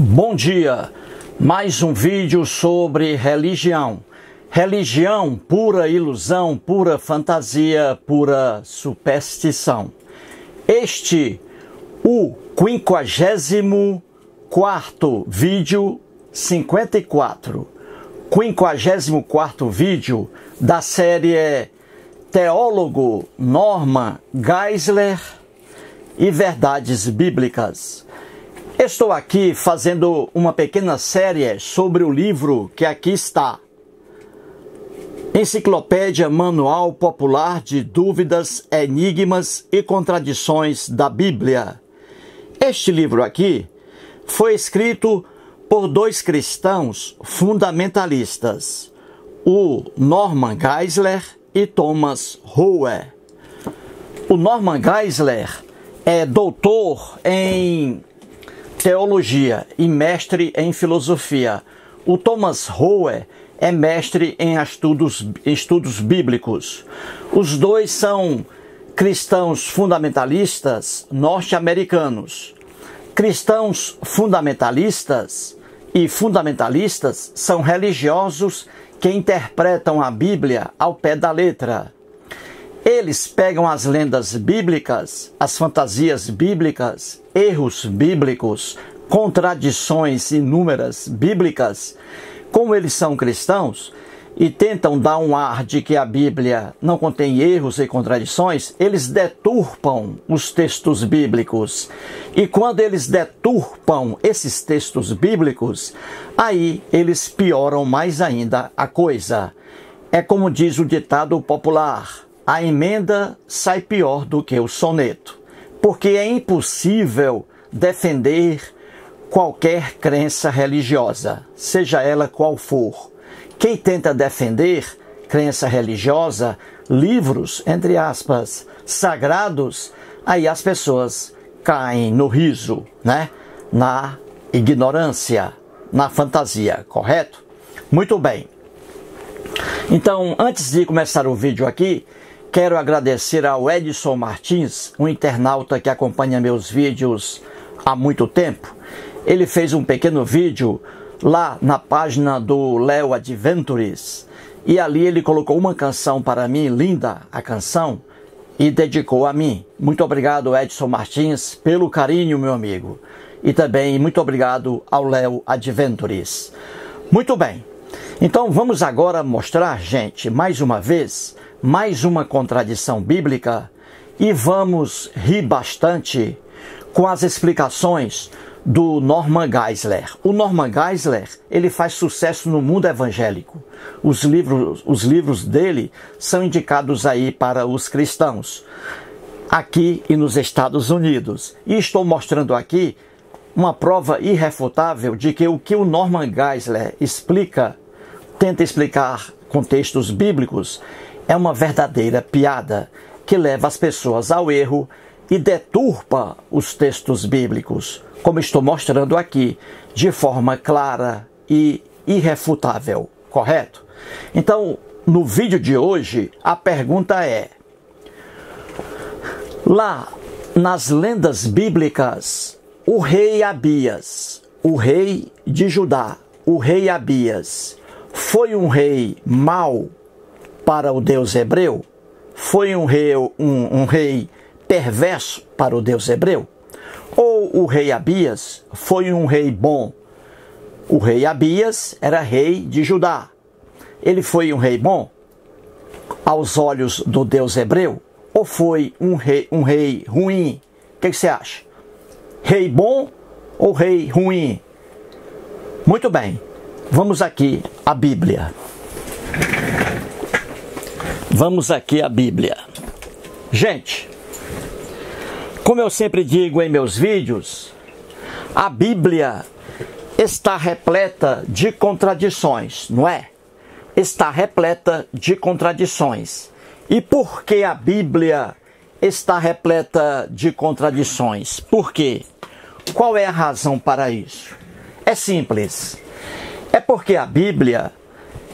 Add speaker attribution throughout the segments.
Speaker 1: Bom dia, mais um vídeo sobre religião. Religião, pura ilusão, pura fantasia, pura superstição. Este, o 54º vídeo, 54º vídeo da série Teólogo Norman Geisler e Verdades Bíblicas. Estou aqui fazendo uma pequena série sobre o livro que aqui está. Enciclopédia Manual Popular de Dúvidas, Enigmas e Contradições da Bíblia. Este livro aqui foi escrito por dois cristãos fundamentalistas, o Norman Geisler e Thomas Rowe. O Norman Geisler é doutor em teologia e mestre em filosofia. O Thomas Rowe é mestre em estudos bíblicos. Os dois são cristãos fundamentalistas norte-americanos. Cristãos fundamentalistas e fundamentalistas são religiosos que interpretam a Bíblia ao pé da letra. Eles pegam as lendas bíblicas, as fantasias bíblicas, erros bíblicos, contradições inúmeras bíblicas, como eles são cristãos, e tentam dar um ar de que a Bíblia não contém erros e contradições, eles deturpam os textos bíblicos. E quando eles deturpam esses textos bíblicos, aí eles pioram mais ainda a coisa. É como diz o ditado popular: a emenda sai pior do que o soneto, porque é impossível defender qualquer crença religiosa, seja ela qual for. Quem tenta defender crença religiosa, livros, entre aspas, sagrados, aí as pessoas caem no riso, né? Na ignorância, na fantasia, correto? Muito bem. Então, antes de começar o vídeo aqui, quero agradecer ao Edson Martins, um internauta que acompanha meus vídeos há muito tempo. Ele fez um pequeno vídeo lá na página do Leo Adventures e ali ele colocou uma canção para mim, linda a canção, e dedicou a mim. Muito obrigado, Edson Martins, pelo carinho, meu amigo. E também muito obrigado ao Leo Adventures. Muito bem. Então vamos agora mostrar, gente, mais uma vez, mais uma contradição bíblica, e vamos rir bastante com as explicações do Norman Geisler. O Norman Geisler, ele faz sucesso no mundo evangélico. Os livros dele são indicados aí para os cristãos, aqui e nos Estados Unidos. E estou mostrando aqui uma prova irrefutável de que o Norman Geisler tenta explicar com textos bíblicos, é uma verdadeira piada que leva as pessoas ao erro e deturpa os textos bíblicos, como estou mostrando aqui, de forma clara e irrefutável, correto? Então, no vídeo de hoje, a pergunta é: lá nas lendas bíblicas, o rei Abias, o rei de Judá, o rei Abias, foi um rei mau para o Deus hebreu? Foi um rei perverso para o Deus hebreu? Ou o rei Abias foi um rei bom? O rei Abias era rei de Judá. Ele foi um rei bom aos olhos do Deus hebreu? Ou foi um rei ruim? O que você acha? Rei bom ou rei ruim? Muito bem, vamos aqui à Bíblia. Vamos aqui à Bíblia. Gente, como eu sempre digo em meus vídeos, a Bíblia está repleta de contradições, não é? Está repleta de contradições. E por que a Bíblia está repleta de contradições? Por quê? Qual é a razão para isso? É simples. É porque a Bíblia,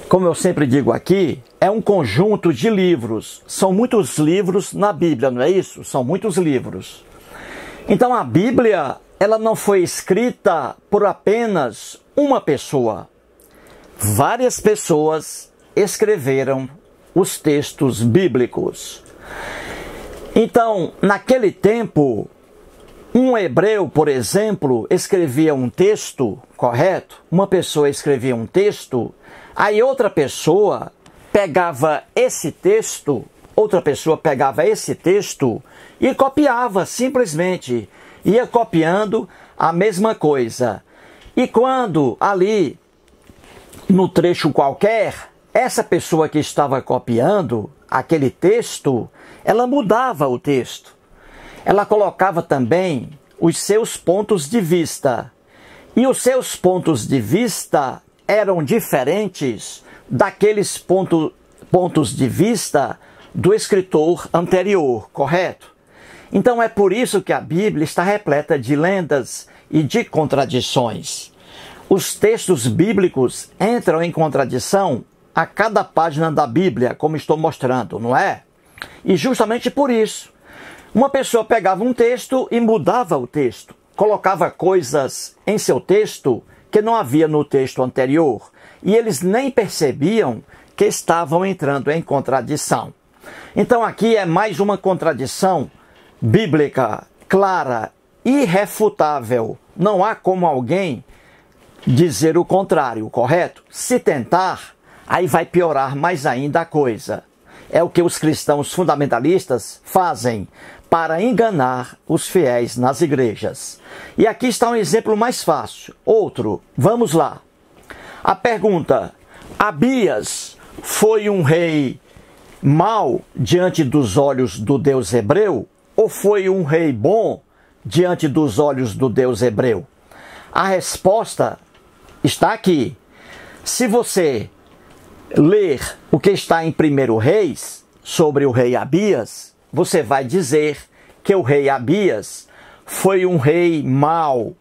Speaker 1: como eu sempre digo aqui, é um conjunto de livros. São muitos livros na Bíblia, não é isso? São muitos livros. Então a Bíblia ela não foi escrita por apenas uma pessoa. Várias pessoas escreveram os textos bíblicos. Então, naquele tempo, um hebreu, por exemplo, escrevia um texto, correto? Uma pessoa escrevia um texto, aí outra pessoa pegava esse texto, e copiava simplesmente. Ia copiando a mesma coisa. E quando ali, no trecho qualquer, essa pessoa que estava copiando aquele texto, ela mudava o texto. Ela colocava também os seus pontos de vista. E os seus pontos de vista eram diferentes daqueles pontos de vista do escritor anterior, correto? Então é por isso que a Bíblia está repleta de lendas e de contradições. Os textos bíblicos entram em contradição a cada página da Bíblia, como estou mostrando, não é? E justamente por isso, uma pessoa pegava um texto e mudava o texto, colocava coisas em seu texto que não havia no texto anterior, e eles nem percebiam que estavam entrando em contradição. Então aqui é mais uma contradição bíblica, clara, irrefutável. Não há como alguém dizer o contrário, correto? Se tentar, aí vai piorar mais ainda a coisa. É o que os cristãos fundamentalistas fazem para enganar os fiéis nas igrejas. E aqui está um exemplo mais fácil. Outro, vamos lá. A pergunta: Abias foi um rei mau diante dos olhos do Deus hebreu? Ou foi um rei bom diante dos olhos do Deus hebreu? A resposta está aqui. Se você ler o que está em 1 Reis, sobre o rei Abias, você vai dizer que o rei Abias foi um rei mau,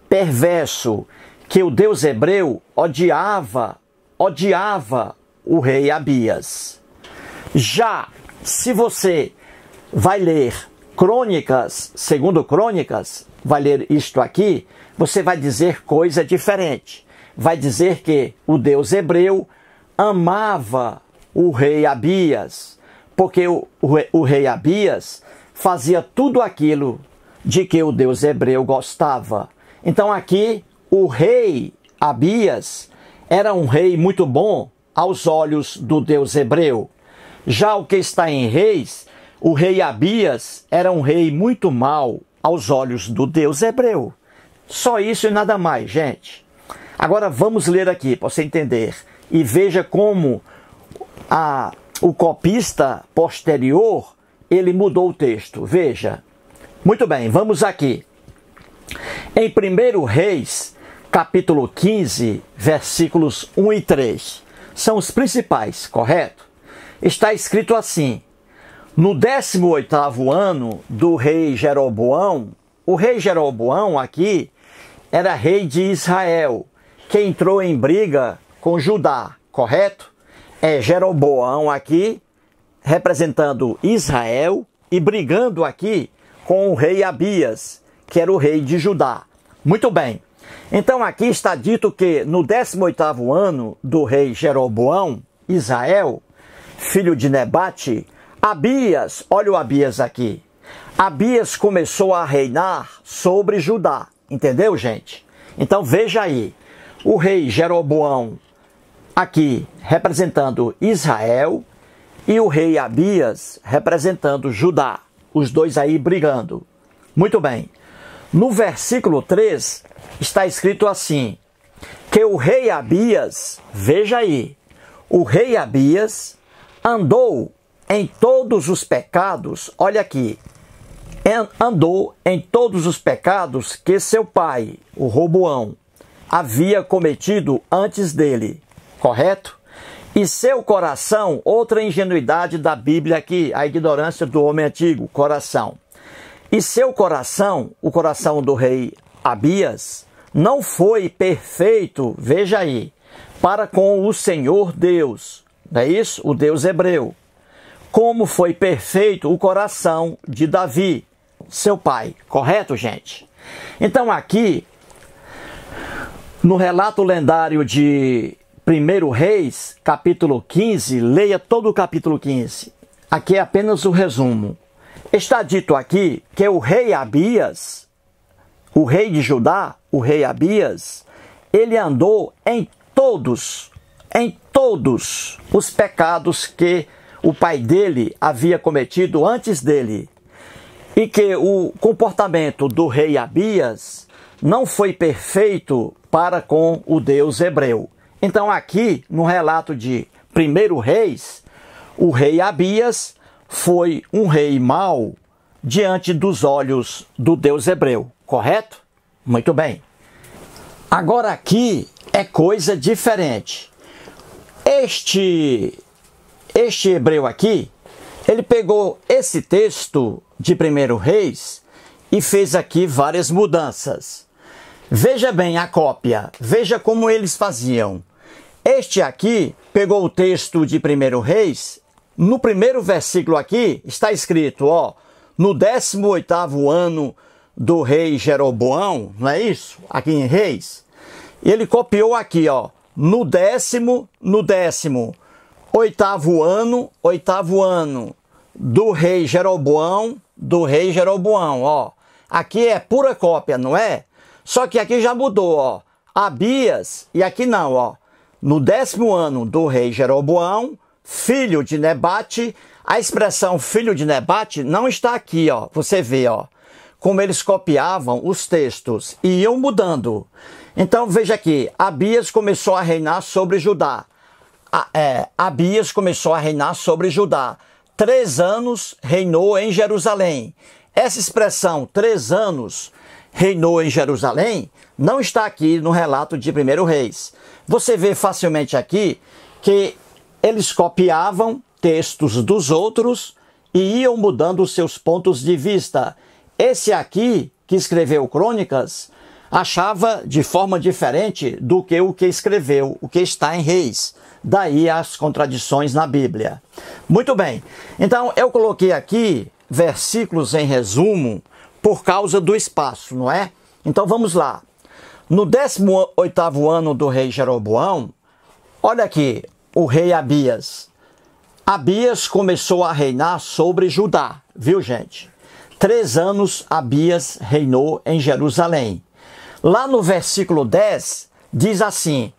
Speaker 1: perverso, que o Deus hebreu odiava o rei Abias. Já se você vai ler Crônicas, segundo Crônicas, vai ler isto aqui, você vai dizer coisa diferente. Vai dizer que o Deus hebreu amava o rei Abias, porque o rei Abias fazia tudo aquilo de que o Deus hebreu gostava. Então aqui, o rei Abias era um rei muito bom aos olhos do Deus hebreu. Já o que está em Reis, o rei Abias era um rei muito mau aos olhos do Deus hebreu. Só isso e nada mais, gente. Agora vamos ler aqui para você entender. E veja como o copista posterior, ele mudou o texto. Veja. Muito bem, vamos aqui. Em 1 Reis, capítulo 15, versículos 1 e 3. São os principais, correto? Está escrito assim: no 18º ano do rei Jeroboão, o rei Jeroboão aqui era rei de Israel, que entrou em briga com Judá, correto? É Jeroboão aqui, representando Israel e brigando aqui com o rei Abias, que era o rei de Judá. Muito bem. Então aqui está dito que no 18º ano do rei Jeroboão, Israel, filho de Nebate, Abias, olha o Abias aqui, Abias começou a reinar sobre Judá. Entendeu, gente? Então veja aí, o rei Jeroboão aqui representando Israel e o rei Abias representando Judá. Os dois aí brigando. Muito bem. No versículo 3 está escrito assim, que o rei Abias, veja aí, o rei Abias andou em todos os pecados, olha aqui, andou em todos os pecados que seu pai, o Roboão, havia cometido antes dele, correto? E seu coração, outra ingenuidade da Bíblia aqui, a ignorância do homem antigo, coração. E seu coração, o coração do rei Abias, não foi perfeito, veja aí, para com o Senhor Deus, não é isso? O Deus hebreu. Como foi perfeito o coração de Davi, seu pai. Correto, gente? Então aqui, no relato lendário de 1 Reis, capítulo 15, leia todo o capítulo 15. Aqui é apenas o resumo. Está dito aqui que o rei Abias, o rei de Judá, o rei Abias, ele andou em todos os pecados que o pai dele havia cometido antes dele. E que o comportamento do rei Abias não foi perfeito para com o Deus hebreu. Então aqui, no relato de 1 Reis, o rei Abias foi um rei mau diante dos olhos do Deus hebreu, correto? Muito bem. Agora aqui é coisa diferente. Este hebreu aqui, ele pegou esse texto de 1 Reis e fez aqui várias mudanças. Veja bem a cópia, veja como eles faziam. Este aqui pegou o texto de 1 Reis, no primeiro versículo aqui está escrito, ó, no 18º ano do rei Jeroboão, não é isso? Aqui em Reis. Ele copiou aqui, ó, no 18º ano do rei Jeroboão, ó. Aqui é pura cópia, não é? Só que aqui já mudou, ó. Abias, e aqui não, ó. No 10º ano do rei Jeroboão, filho de Nebate, a expressão filho de Nebate não está aqui, ó. Você vê, ó, como eles copiavam os textos e iam mudando. Então veja aqui, Abias começou a reinar sobre Judá. Abias começou a reinar sobre Judá. 3 anos reinou em Jerusalém. Essa expressão, 3 anos reinou em Jerusalém, não está aqui no relato de 1 Reis. Você vê facilmente aqui que eles copiavam textos dos outros e iam mudando os seus pontos de vista. Esse aqui, que escreveu Crônicas, achava de forma diferente do que o que escreveu, o que está em Reis. Daí as contradições na Bíblia. Muito bem, então eu coloquei aqui versículos em resumo por causa do espaço, não é? Então vamos lá. No 18º ano do rei Jeroboão, olha aqui, o rei Abias. Abias começou a reinar sobre Judá, viu gente? 3 anos Abias reinou em Jerusalém. Lá no versículo 10, diz assim,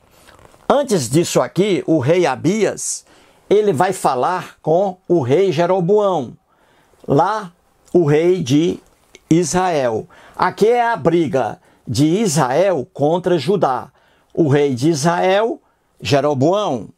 Speaker 1: antes disso aqui, o rei Abias, ele vai falar com o rei Jeroboão. Lá, o rei de Israel. Aqui é a briga de Israel contra Judá. O rei de Israel, Jeroboão,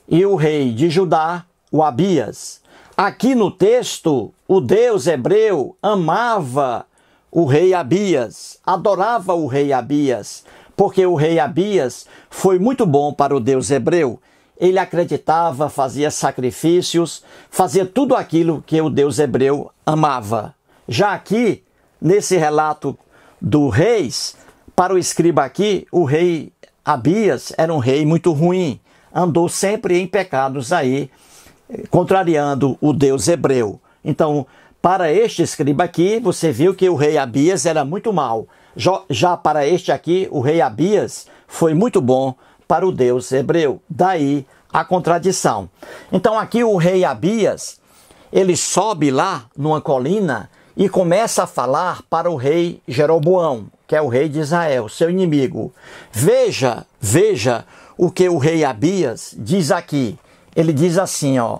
Speaker 1: e o rei de Judá, o Abias. Aqui no texto, o Deus hebreu amava o rei Abias, adorava o rei Abias, porque o rei Abias foi muito bom para o Deus hebreu. Ele acreditava, fazia sacrifícios, fazia tudo aquilo que o Deus hebreu amava. Já aqui, nesse relato do Reis, para o escriba aqui, o rei Abias era um rei muito ruim, andou sempre em pecados aí, contrariando o Deus hebreu. Então, para este escriba aqui, você viu que o rei Abias era muito mau. Já para este aqui, o rei Abias foi muito bom para o Deus hebreu. Daí a contradição. Então aqui o rei Abias, ele sobe lá numa colina e começa a falar para o rei Jeroboão, que é o rei de Israel, seu inimigo. Veja o que o rei Abias diz aqui. Ele diz assim, ó,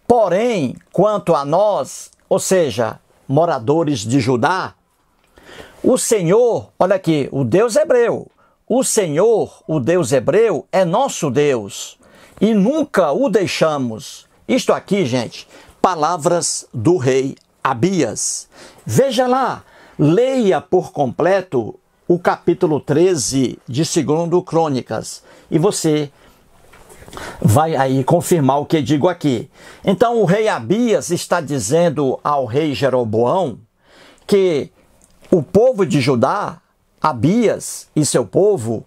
Speaker 1: porém, quanto a nós, ou seja, moradores de Judá, o Senhor, olha aqui, o Deus hebreu, o Senhor, o Deus hebreu, é nosso Deus e nunca o deixamos. Isto aqui, gente, palavras do rei Abias. Veja lá, leia por completo o capítulo 13 de 2 Crônicas e você vai aí confirmar o que digo aqui. Então o rei Abias está dizendo ao rei Jeroboão que o povo de Judá, Abias e seu povo,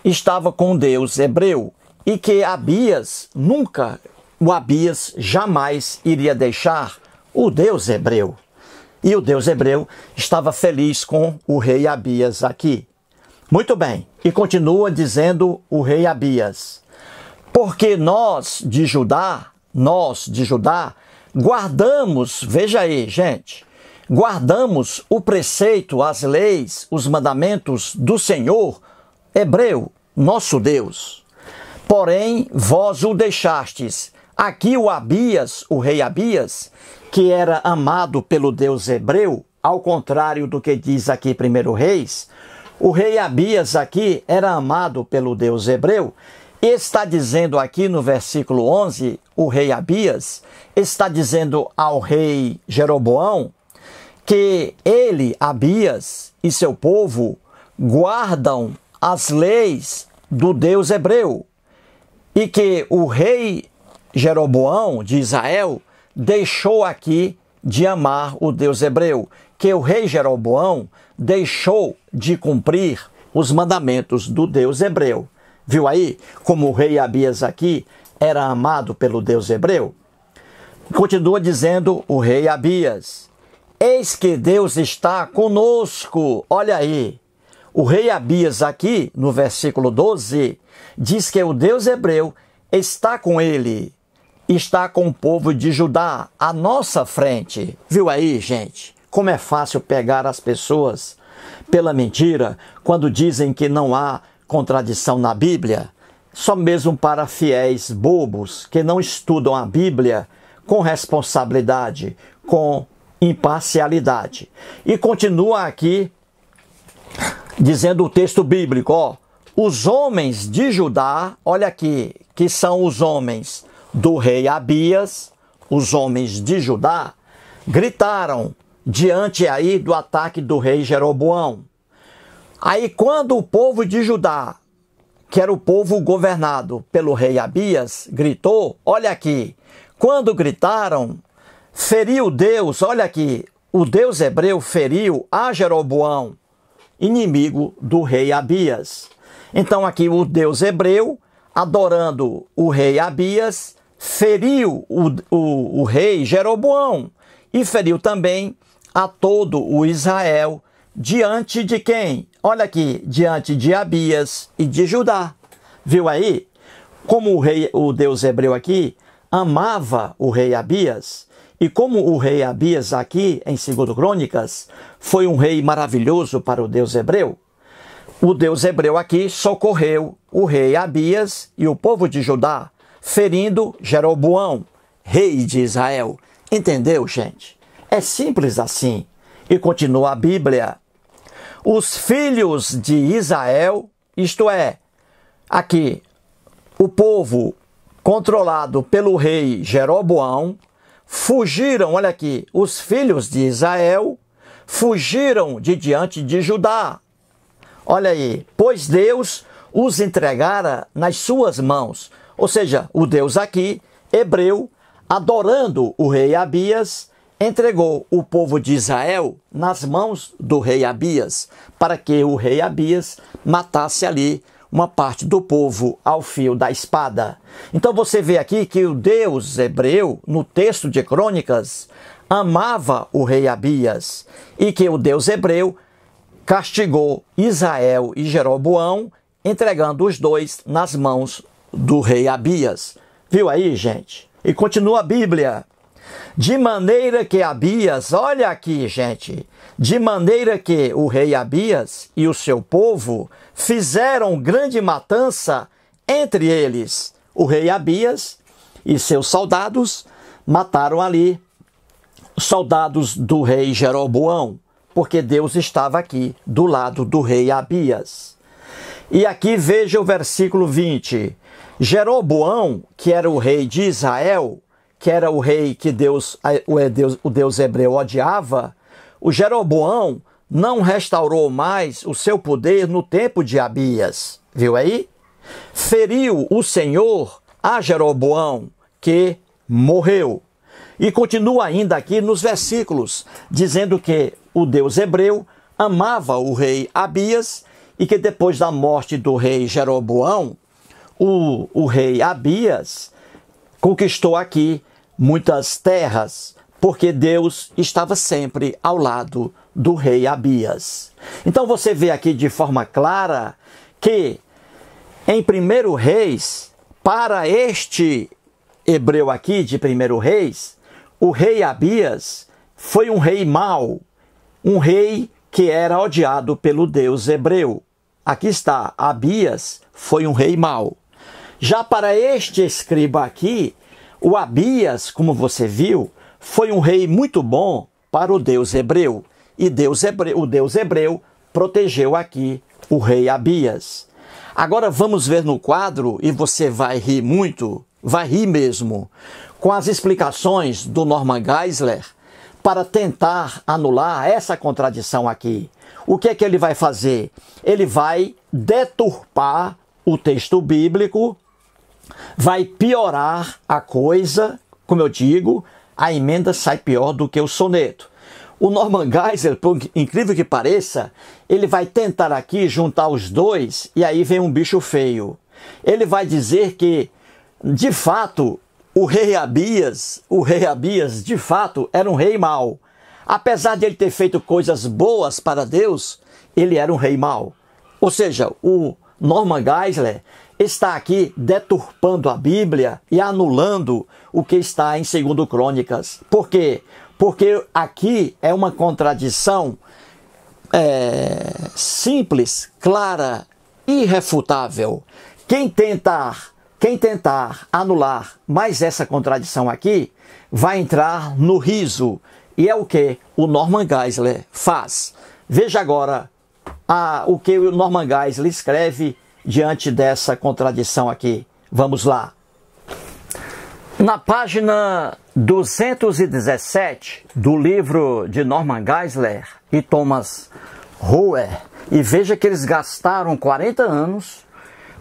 Speaker 1: estava com Deus hebreu e que Abias jamais iria deixar o Deus hebreu. E o Deus hebreu estava feliz com o rei Abias aqui. Muito bem, e continua dizendo o rei Abias: porque nós de Judá, guardamos, veja aí, gente, guardamos o preceito, as leis, os mandamentos do Senhor hebreu, nosso Deus. Porém, vós o deixastes. Aqui o Abias, o rei Abias, que era amado pelo Deus hebreu, ao contrário do que diz aqui 1 Reis, o rei Abias aqui era amado pelo Deus hebreu. Está dizendo aqui no versículo 11, o rei Abias está dizendo ao rei Jeroboão que ele, Abias e seu povo, guardam as leis do Deus hebreu e que o rei Jeroboão de Israel deixou aqui de amar o Deus hebreu, que o rei Jeroboão deixou de cumprir os mandamentos do Deus hebreu. Viu aí como o rei Abias aqui era amado pelo Deus hebreu? Continua dizendo o rei Abias: eis que Deus está conosco. Olha aí, o rei Abias aqui no versículo 12 diz que o Deus hebreu está com ele, está com o povo de Judá à nossa frente. Viu aí, gente, como é fácil pegar as pessoas pela mentira quando dizem que não há contradição na Bíblia? Só mesmo para fiéis bobos que não estudam a Bíblia com responsabilidade, com imparcialidade. E continua aqui dizendo o texto bíblico, ó, os homens de Judá, olha aqui, que são os homens do rei Abias, os homens de Judá, gritaram diante aí do ataque do rei Jeroboão. Aí quando o povo de Judá, que era o povo governado pelo rei Abias, gritou, olha aqui, quando gritaram, feriu Deus, olha aqui, o Deus hebreu feriu a Jeroboão, inimigo do rei Abias. Então aqui o Deus hebreu, adorando o rei Abias, feriu o rei Jeroboão e feriu também a todo o Israel, diante de quem? Olha aqui, diante de Abias e de Judá. Viu aí? Como o Deus hebreu aqui amava o rei Abias, e como o rei Abias aqui, em 2 Crônicas, foi um rei maravilhoso para o Deus hebreu, o Deus hebreu aqui socorreu o rei Abias e o povo de Judá, ferindo Jeroboão, rei de Israel. Entendeu, gente? É simples assim. E continua a Bíblia: os filhos de Israel, isto é, aqui, o povo controlado pelo rei Jeroboão, fugiram, olha aqui, os filhos de Israel fugiram de diante de Judá. Olha aí, pois Deus os entregara nas suas mãos. Ou seja, o Deus aqui, hebreu, adorando o rei Abias, entregou o povo de Israel nas mãos do rei Abias, para que o rei Abias matasse ali uma parte do povo ao fio da espada. Então você vê aqui que o Deus hebreu, no texto de Crônicas, amava o rei Abias, e que o Deus hebreu castigou Israel e Jeroboão, entregando os dois nas mãos do rei Abias. Viu aí, gente? E continua a Bíblia: de maneira que Abias, olha aqui, gente, de maneira que o rei Abias e o seu povo fizeram grande matança entre eles. O rei Abias e seus soldados mataram ali os soldados do rei Jeroboão, porque Deus estava aqui do lado do rei Abias. E aqui veja o versículo 20. Jeroboão, que era o rei de Israel, que era o rei que o Deus hebreu odiava, o Jeroboão não restaurou mais o seu poder no tempo de Abias. Viu aí? Feriu o Senhor a Jeroboão, que morreu. E continua ainda aqui nos versículos, dizendo que o Deus hebreu amava o rei Abias e que depois da morte do rei Jeroboão, o rei Abias conquistou aqui muitas terras porque Deus estava sempre ao lado do rei Abias. Então você vê aqui de forma clara que em 1 Reis, para este hebreu aqui de 1 Reis, o rei Abias foi um rei mau, um rei que era odiado pelo Deus hebreu. Aqui está, Abias foi um rei mau. Já para este escriba aqui, o Abias, como você viu, foi um rei muito bom para o Deus hebreu. E o Deus hebreu protegeu aqui o rei Abias. Agora vamos ver no quadro, e você vai rir muito, vai rir mesmo, com as explicações do Norman Geisler para tentar anular essa contradição aqui. O que é que ele vai fazer? Ele vai deturpar o texto bíblico, vai piorar a coisa, como eu digo, a emenda sai pior do que o soneto. O Norman Geisler, por incrível que pareça, ele vai tentar aqui juntar os dois e aí vem um bicho feio. Ele vai dizer que, de fato, o rei Abias, de fato, era um rei mau. Apesar de ele ter feito coisas boas para Deus, ele era um rei mau. Ou seja, o Norman Geisler está aqui deturpando a Bíblia e anulando o que está em 2 Crônicas. Por quê? Porque aqui é uma contradição simples, clara, irrefutável. Quem tentar anular mais essa contradição aqui, vai entrar no riso. E é o que o Norman Geisler faz. Veja agora o que o Norman Geisler escreve diante dessa contradição aqui. Vamos lá. Na página 217 do livro de Norman Geisler e Thomas Rower, e veja que eles gastaram 40 anos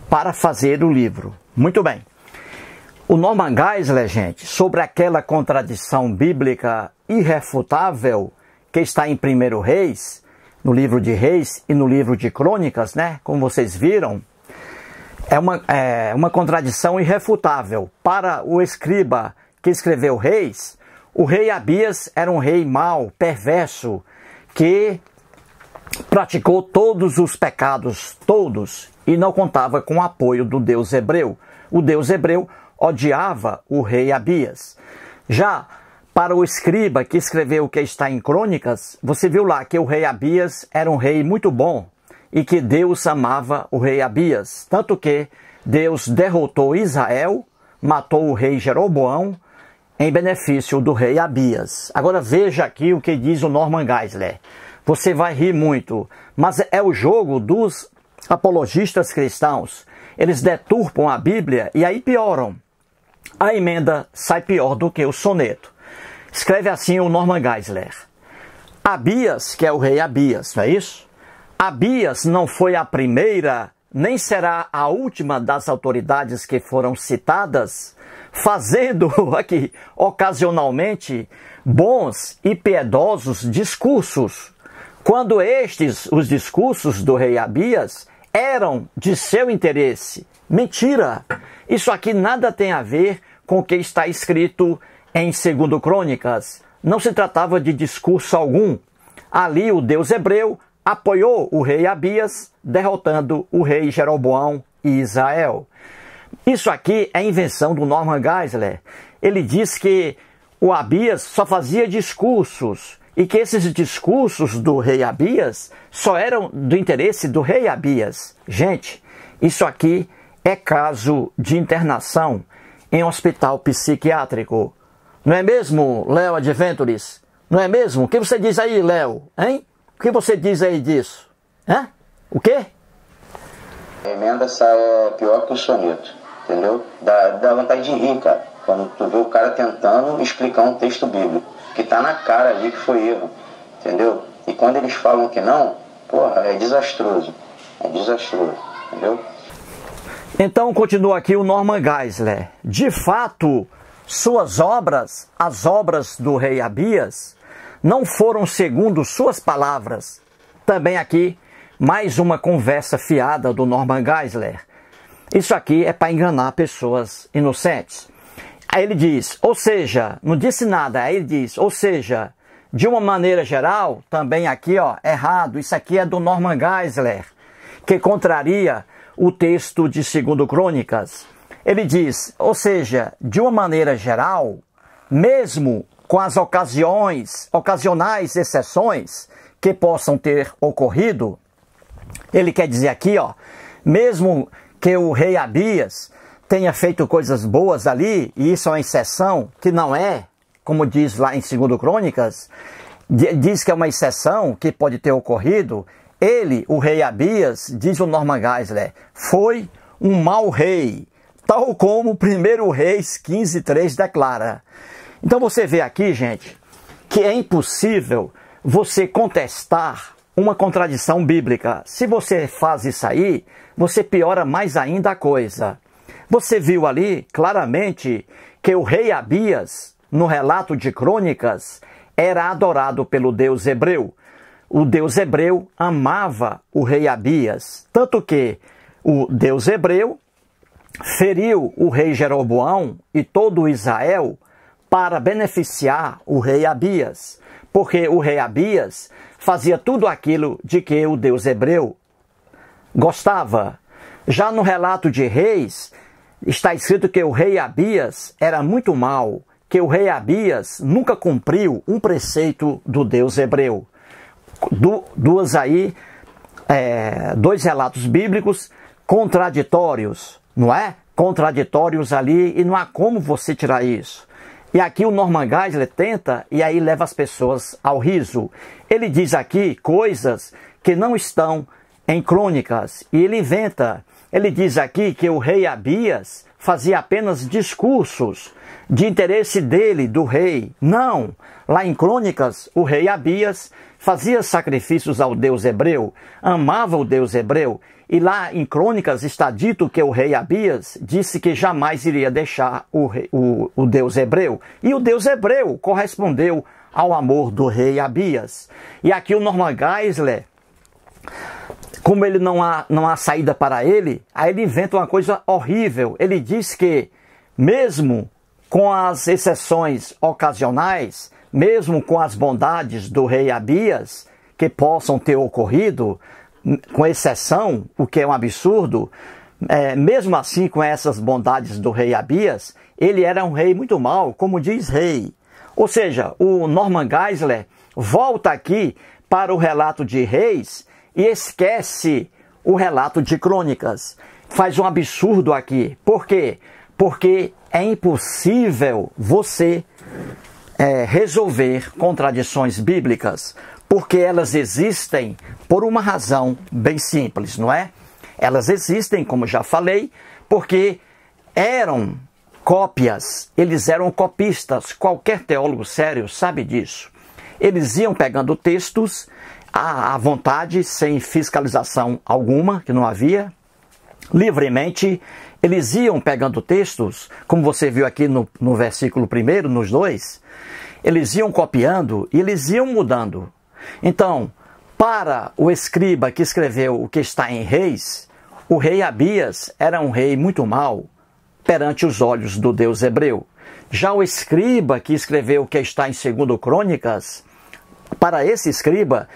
Speaker 1: para fazer o livro. Muito bem. O Norman Geisler, gente, sobre aquela contradição bíblica irrefutável que está em 1 Reis, no livro de Reis e no livro de Crônicas, né? Como vocês viram, é uma contradição irrefutável. Para o escriba que escreveu Reis, o rei Abias era um rei mau, perverso, que praticou todos os pecados, todos, e não contava com o apoio do Deus hebreu. O Deus hebreu odiava o rei Abias. Já para o escriba que escreveu o que está em Crônicas, você viu lá que o rei Abias era um rei muito bom e que Deus amava o rei Abias. Tanto que Deus derrotou Israel, matou o rei Jeroboão em benefício do rei Abias. Agora veja aqui o que diz o Norman Geisler. Você vai rir muito, mas é o jogo dos apologistas cristãos. Eles deturpam a Bíblia e aí pioram. A emenda sai pior do que o soneto. Escreve assim o Norman Geisler. Abias, que é o rei Abias, não é isso? Abias não foi a primeira, nem será a última das autoridades que foram citadas, fazendo aqui, ocasionalmente, bons e piedosos discursos, quando os discursos do rei Abias, eram de seu interesse. Mentira! Isso aqui nada tem a ver com o que está escrito em 2 Crônicas. Não se tratava de discurso algum. Ali o Deus hebreu apoiou o rei Abias, derrotando o rei Jeroboão e Israel. Isso aqui é invenção do Norman Geisler. Ele diz que o Abias só fazia discursos e que esses discursos do rei Abias só eram do interesse do rei Abias. Gente, isso aqui é caso de internação em hospital psiquiátrico. Não é mesmo, Léo Adventures? Não é mesmo? O que você diz aí, Léo? Hein? O que você diz aí disso? Hã? O quê?
Speaker 2: A emenda é pior que o soneto, entendeu? Dá vontade de rir, cara. Quando tu vê o cara tentando explicar um texto bíblico, que tá na cara ali que foi erro, entendeu? E quando eles falam que não, porra, é desastroso, entendeu?
Speaker 1: Então continua aqui o Norman Geisler. De fato, suas obras, as obras do rei Abias, não foram segundo suas palavras. Também aqui, mais uma conversa fiada do Norman Geisler. Isso aqui é para enganar pessoas inocentes. Aí ele diz, ou seja, não disse nada, aí ele diz, ou seja, de uma maneira geral, também aqui, ó, errado, isso aqui é do Norman Geisler, que contraria o texto de 2 Crônicas. Ele diz, ou seja, de uma maneira geral, mesmo com as ocasionais exceções que possam ter ocorrido, ele quer dizer aqui, ó, mesmo que o rei Abias tenha feito coisas boas ali, e isso é uma exceção, que não é, como diz lá em 2 Crônicas, diz que é uma exceção que pode ter ocorrido, ele, o rei Abias, diz o Norman Geisler, foi um mau rei, tal como 1 Reis 15:3 declara. Então você vê aqui, gente, que é impossível você contestar uma contradição bíblica. Se você faz isso aí, você piora mais ainda a coisa. Você viu ali claramente que o rei Abias, no relato de Crônicas, era adorado pelo Deus hebreu. O Deus hebreu amava o rei Abias, tanto que o Deus hebreu feriu o rei Jeroboão e todo Israel para beneficiar o rei Abias, porque o rei Abias fazia tudo aquilo de que o Deus hebreu gostava. Já no relato de Reis, está escrito que o rei Abias era muito mau, que o rei Abias nunca cumpriu um preceito do Deus hebreu. Dois relatos bíblicos contraditórios, não é? Contraditórios ali, e não há como você tirar isso. E aqui o Norman Geisler tenta, e aí leva as pessoas ao riso. Ele diz aqui coisas que não estão em Crônicas, e ele inventa. Ele diz aqui que o rei Abias fazia apenas discursos de interesse dele, do rei. Não! Lá em Crônicas, o rei Abias fazia sacrifícios ao Deus hebreu, amava o Deus hebreu. E lá em Crônicas está dito que o rei Abias disse que jamais iria deixar o Deus hebreu. E o Deus hebreu correspondeu ao amor do rei Abias. E aqui o Norman Geisler, como ele não há saída para ele, aí ele inventa uma coisa horrível. Ele diz que, mesmo com as exceções ocasionais, mesmo com as bondades do rei Abias, que possam ter ocorrido, com exceção, o que é um absurdo, mesmo assim com essas bondades do rei Abias, ele era um rei muito mau, como diz Rei. Ou seja, o Norman Geisler volta aqui para o relato de Reis e esquece o relato de Crônicas. Faz um absurdo aqui. Por quê? Porque é impossível você resolver contradições bíblicas, porque elas existem por uma razão bem simples, não é? Elas existem, como já falei, porque eram cópias, eles eram copistas. Qualquer teólogo sério sabe disso. Eles iam pegando textos à vontade, sem fiscalização alguma, que não havia, livremente. Eles iam pegando textos, como você viu aqui no versículo 1, nos 2, eles iam copiando e eles iam mudando. Então, para o escriba que escreveu o que está em Reis, o rei Abias era um rei muito mau perante os olhos do Deus hebreu. Já o escriba que escreveu o que está em 2 Crônicas, para esse escriba,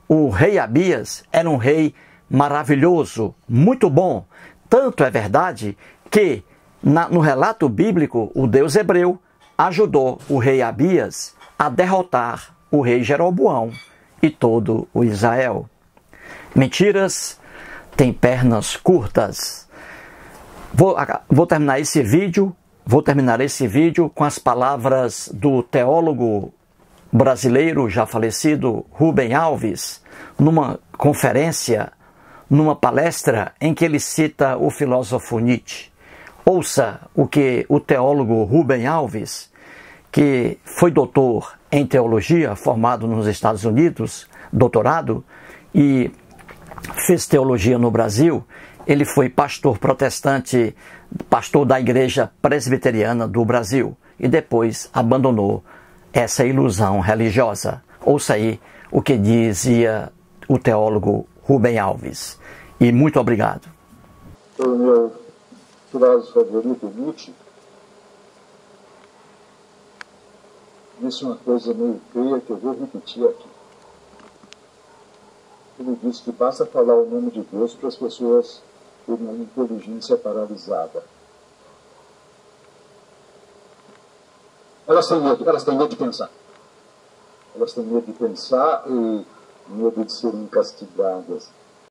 Speaker 1: o rei Abias era um rei maravilhoso, muito bom. Tanto é verdade que no relato bíblico, o Deus hebreu ajudou o rei Abias a derrotar o rei Jeroboão e todo o Israel. Mentiras têm pernas curtas. Vou terminar esse vídeo com as palavras do teólogo brasileiro já falecido Rubem Alves, numa conferência, numa palestra em que ele cita o filósofo Nietzsche. Ouça o que o teólogo Rubem Alves, que foi doutor em teologia, formado nos Estados Unidos, doutorado, e fez teologia no Brasil. Ele foi pastor protestante, pastor da Igreja Presbiteriana do Brasil, e depois abandonou essa ilusão religiosa. Ouça aí o que dizia o teólogo Rubem Alves. E muito obrigado.
Speaker 3: O meu filósofo favorito, Nietzsche, disse uma coisa meio feia que eu vou repetir aqui. Ele disse que basta falar o nome de Deus para as pessoas terem uma inteligência paralisada. Elas têm medo de pensar. Elas têm medo de pensar e medo de serem castigadas.